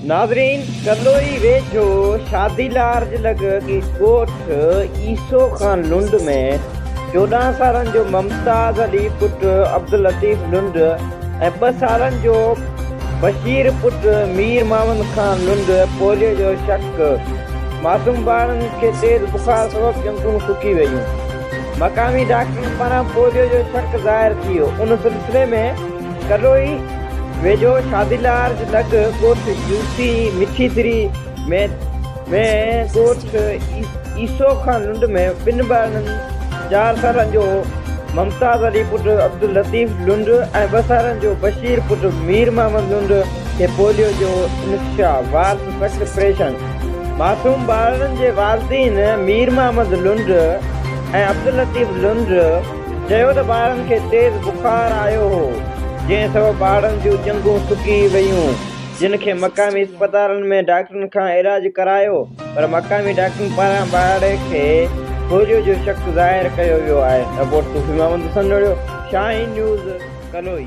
नाज़रीन, कलोई वेझो शादीलार्ज लॻी ॻोठ ईसो खान लुंड में 14 सालनि जो मुमताज़ अली पुटु अब्दुल लतीफ़ लुंड ऐं 2 सालनि जो बशीर पुटु मीर मोहम्मद खान लुंड पोलियो जो शक। मासूम ॿारनि खे तेज़ बुखार सबबि जंगूं सुकी वयूं। मक़ामी डॉक्टरनि पारां पोलियो जो शक ज़ाहिर थी वियो। उन सिलसिले में कलोई वेझो शादीलार्ज लॻ ॻोठ यूसी मिठीतिरी में ॻोठ ईसो खान लुंड में 2 ॿारनि 4 सालनि जो मुमताज़ अली पुटु अब्दुल लतीफ़ लुंड ऐं 2 सालनि जो बशीर पुटु मीर मोहम्मद लुंड खे पोलियो जो इंकशाफ वारस सख़्त परेशान। मासूम ॿारनि जे वालिदीन मीर मोहम्मद लुंड ऐं अब्दुल लतीफ़ लुंड चयो त ॿारनि खे तेज़ बुखार आयो हो, जंहिं सबबि ॿारनि जूं जंगूं सुकी वयूं, जिन खे मक़ामी अस्पतालनि में डॉक्टरनि खां इलाज करायो, पर मक़ामी डॉक्टरनि पारां ॿार खे पोलियो जो शक ज़ाहिर कयो वियो आहे। रिपोर्ट सूफ़ी मोहम्मद सनोड़ियो, शाहीन न्यूज़, कलोई।